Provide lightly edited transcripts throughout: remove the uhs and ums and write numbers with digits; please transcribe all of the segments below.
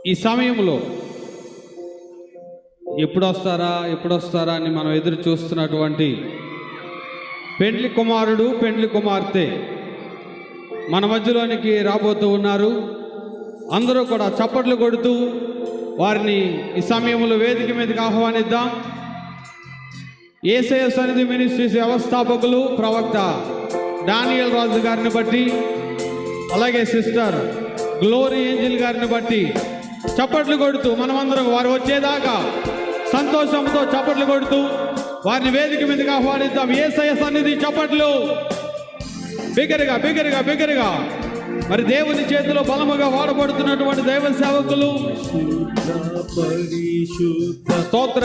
ఈ సమయంలో ఎప్పుడొస్తారా అని మనం ఎదురు చూస్తున్నటువంటి పెండ్లి కుమారుడు పెండ్లి కుమార్తె మన మధ్యలోనికి రాబోతూ ఉన్నారు. అందరూ కూడా చప్పట్లు కొడుతూ వారిని ఈ సమయంలో వేదిక మీదకి ఆహ్వానిద్దాం. యేసయ్య సన్నిధి మినిస్ట్రీస్ వ్యవస్థాపకులు ప్రవక్త డానియల్ రాజు గారిని బట్టి, అలాగే సిస్టర్ గ్లోరీ ఏంజిల్ గారిని బట్టి చప్పట్లు కొడుతూ మనమందరం వారు వచ్చేదాకా సంతోషంతో చప్పట్లు కొడుతూ వారిని వేదిక మీదకి ఆహ్వానిద్దాం. యేసయ్య సన్నిధి చప్పట్లు బిగ్గరగా బిగ్గరగా బిగ్గరగా. మరి దేవుని చేతిలో బలముగా వాడబడుతున్నటువంటి దైవ సేవకులు స్తోత్ర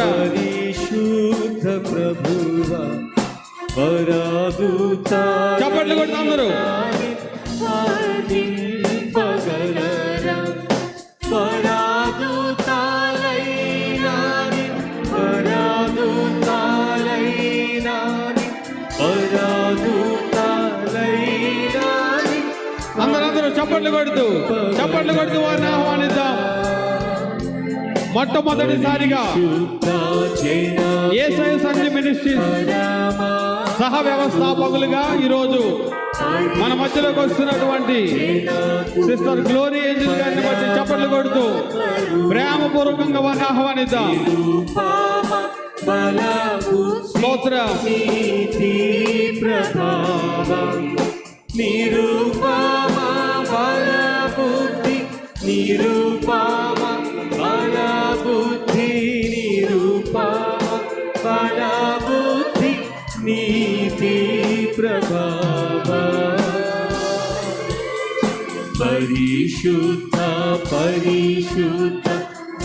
చప్పట్లు కొడుతూ అందరూ చప్పట్లు కొడుతూ వారిని ఆహ్వానిద్దాం. మొట్టమొదటిసారిగా యేసయ్య సన్నిధి మినిస్ట్రీస్ సహ వ్యవస్థాపకులుగా ఈరోజు మన మధ్యలోకి వస్తున్నటువంటి సిస్టర్ గ్లోరీ ఏంజిల్ గారిని బట్టి చప్పట్లు కొడుతూ ప్రేమపూర్వకంగా వారిని ఆహ్వానిద్దాం. స్తోత్రం. నిరూపమా బలబుద్ధి నిరూపమా బలబుద్ధి నిరూపమా బలబుద్ధి నీతి ప్రభావ పరిశుద్ధ పరిశుద్ధ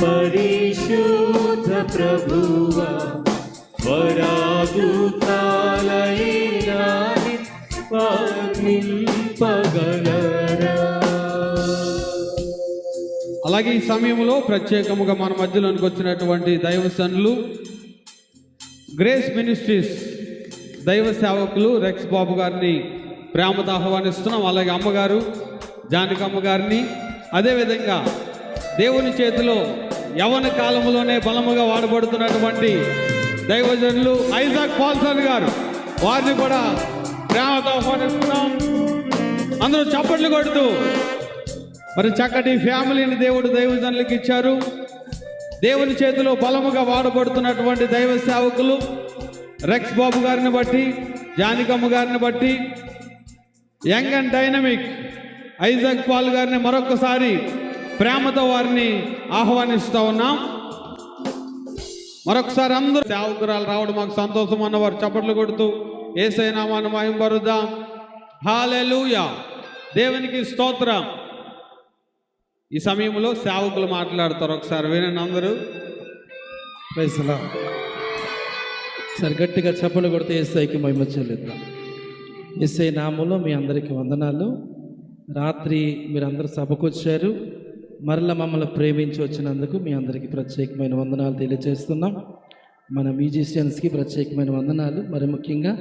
పరిశుద్ధ ప్రభువా వరాదుతాలైనా అలాగే ఈ సమయంలో ప్రత్యేకముగా మన మధ్యలోనికి వచ్చినటువంటి దైవసనులు గ్రేస్ మినిస్ట్రీస్ దైవ సేవకులు రెక్స్ బాబు గారిని ప్రేమతో ఆహ్వానిస్తున్నాం. అలాగే అమ్మగారు జానకమ్మ గారిని, అదేవిధంగా దేవుని చేతిలో యవ్వన కాలంలోనే బలముగా వాడబడుతున్నటువంటి దైవజనులు ఐజాక్ పాల్సన్ గారు, వారిని కూడా ప్రేమతో ఆహ్వానిస్తున్నాం. అందరూ చప్పట్లు కొడుతూ మరి చక్కటి ఫ్యామిలీని దేవుడు దైవజనులకు ఇచ్చారు. దేవుని చేతిలో బలముగా వాడబడుతున్నటువంటి దైవ సేవకులు రెక్స్ బాబు గారిని బట్టి, జానికమ్మ గారిని బట్టి, young and dynamic Isaac Paul గారిని మరొకసారి ప్రేమతో వారిని ఆహ్వానిస్తూ ఉన్నాం. మరొకసారి అందరూ సేవకురాలు రావడం మాకు సంతోషం అన్నవారు చప్పట్లు కొడుతూ యేసయ్య నామాన్ని మహిమపరుద్దాం. హల్లెలూయా, దేవునికి స్తోత్రం. ఈ సమయంలో సేవకులు మాట్లాడతారు, ఒకసారి వినండి అందరూ. సరి గట్టిగా చప్పట్లు కొడితే యేసయ్యకి మహిమ చెల్లిద్దాం. యేసయ్య నామంలో మీ అందరికీ వందనాలు. రాత్రి మీరందరూ సభకు వచ్చారు, మరలా మమ్మల్ని ప్రేమించి వచ్చినందుకు మీ అందరికీ ప్రత్యేకమైన వందనాలు తెలియజేస్తున్నాం. మన మ్యూజిషియన్స్కి ప్రత్యేకమైన వందనాలు. మరి ముఖ్యంగా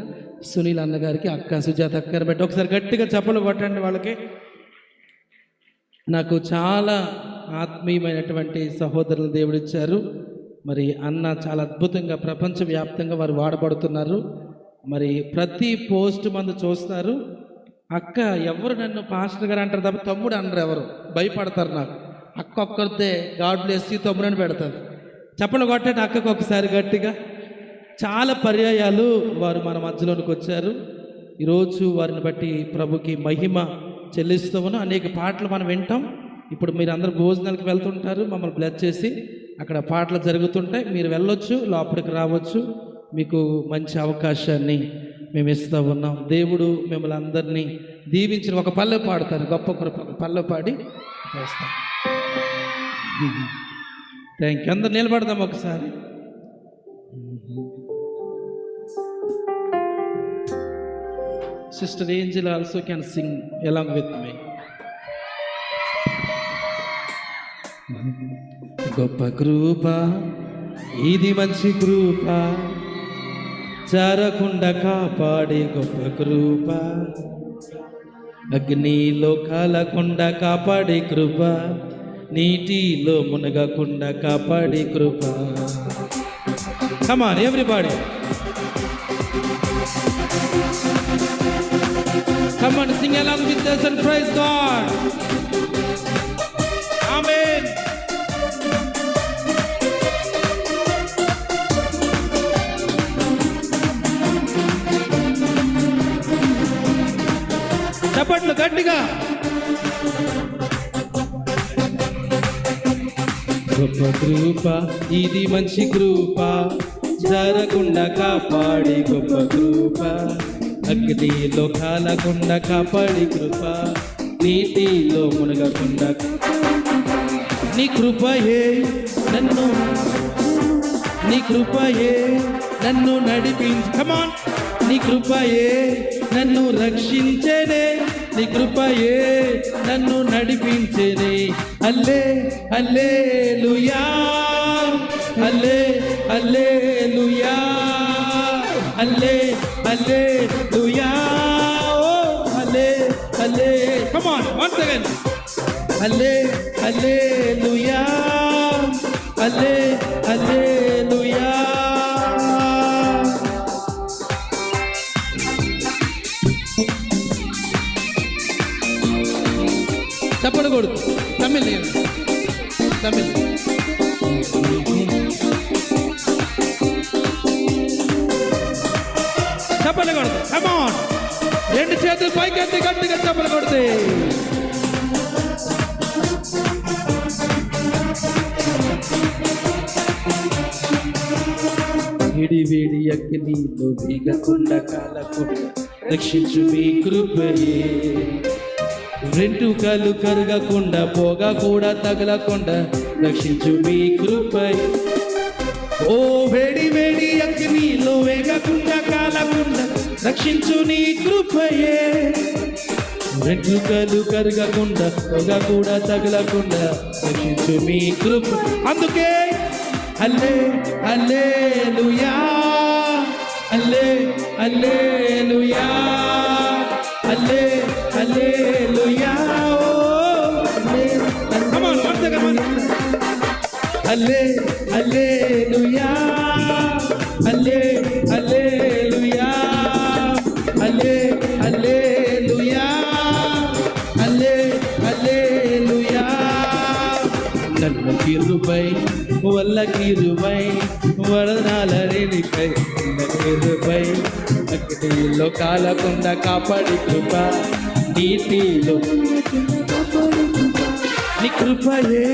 సునీల్ అన్నగారికి, అక్క సుజాత అక్క బట్టి ఒకసారి గట్టిగా చప్పలు కొట్టండి. వాళ్ళకి నాకు చాలా ఆత్మీయమైనటువంటి సహోదరులు దేవుడిచ్చారు. మరి అన్న చాలా అద్భుతంగా ప్రపంచవ్యాప్తంగా వారు వాడబడుతున్నారు. మరి ప్రతి పోస్ట్ మంది చూస్తారు. అక్క ఎవరు నన్ను పాస్టర్ గారు అంటారు తప్ప తమ్ముడు అనరు, ఎవరు భయపడతారు. నాకు అక్క ఒక్కరితే గాడ్ బ్లెస్ యు తమ్ముడని పెడతారు. చప్పలు కొట్టండి అక్కకు ఒకసారి గట్టిగా. చాలా పర్యాయాలు వారు మన మధ్యలోనికి వచ్చారు. ఈరోజు వారిని బట్టి ప్రభుకి మహిమ చెల్లిస్తూ ఉన్నాం. అనేక పాటలు మనం వింటాం. ఇప్పుడు మీరు అందరూ భోజనాలకు వెళ్తుంటారు, మమ్మల్ని బ్లెస్ చేసి అక్కడ పాటలు జరుగుతుంటాయి. మీరు వెళ్ళొచ్చు, లోపలికి రావచ్చు. మీకు మంచి అవకాశాన్ని మేము ఇస్తూ ఉన్నాం. దేవుడు మిమ్మల్ని అందరినీ దీవించిన ఒక పల్లె పాడతారు, గొప్ప పల్లె పాడి చేస్తాం. Thank you. అందరు నిలబడదాం ఒకసారి. Sister angel also can Singh along with me. గొప్ప కృప ఇది, మంచి కృప, జారకుండా కాపాడే గొప్ప కృప, అగ్నిలో కాలకుండా కాపాడే కృప, నీటిలో మునగకుండా కాపాడి కృప. కమాన్ everybody, come on, sing along with us and praise God. Amen. చప్పట్లు గట్టిగా. గొప్ప కృప ఇది, మంచి కృప, జరగకుండా కాపాడి గొప్ప కృప, అగ్నిలో కాలకుండా కాపాడి కృప, నీటిలో మునగకుండా. నీ కృపయే నన్ను, నీ కృపయే నన్ను నడిపించు. కమాన్, నీ కృపయే నన్ను రక్షించేనే, నీ కృపయే నన్ను నడిపించేనే. హల్లే హల్లెలూయా, హల్లే హల్లెలూయా, హల్లే హల్లెలూయా, ఓ హల్లే హల్లే. కమ్ ఆన్ వన్స్ అగైన్, హల్లే హల్లెలూయా, హల్లే హల్లెలూయా. చెప్పకూడదు, తమిళ్ తమిళ్. చప్పలు కొడదు. కమ్ ఆన్, రెండు చేతులు పైకెత్తి గట్టిగా చప్పలు కొడితే. వేడి వేడి అగ్నిలో వేగకుండా కాలకుండా రక్షించు మీ కృపయే. వెంట్రుకలు కరగకుండా పొగ కూడా తగలకుండా రక్షించు మీ కృపయే. ఓ వేడి వేడి అగ్నిలో వేగకుండా కాలకుండా రక్షించు నీ కృపయే. వెంట్రుకలు కరగకుండా పొగ కూడా తగలకుండా రక్షించు మీ కృప. అందుకే హల్లే హల్లెలూయా, హల్లే హల్లెలూయా, హల్లే హల్లెలూయా, ఓ హల్లే. కమ్ ఆన్ వన్స్ అగైన్, హల్లే హల్లెలూయా, హల్లే హల్లెలూయా, హల్లే హల్లెలూయా, హల్లే హల్లెలూయా. నన్ను కిరుబై వల్ల కిరుబై వరదాలరేనిపై కిరుబై అగ్నిలో కాలకుండా కాపాడి కృప, నీటిలో నీ కృపయే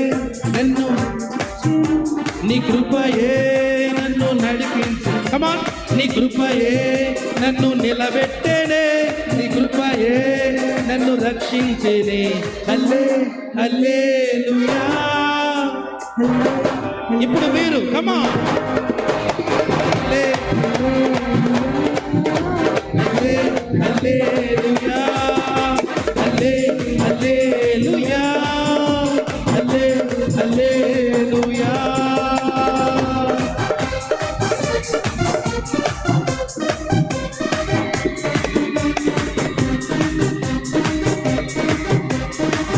నన్ను, నీ కృపయే నన్ను నడిపించు. కమాన్, నీ కృపయే నన్ను నిలబెట్టేనే, నీ కృపయే నన్ను రక్షించేనే. హల్లే హల్లెలూయా. ఇప్పుడు మీరు కమాన్, హల్లే హల్లే హల్లెలూయా, హల్లే హల్లెలూయా, హల్లే హల్లెలూయా.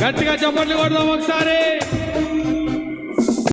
గట్టిగా చప్పట్లు కొడదాం ఒకసారి.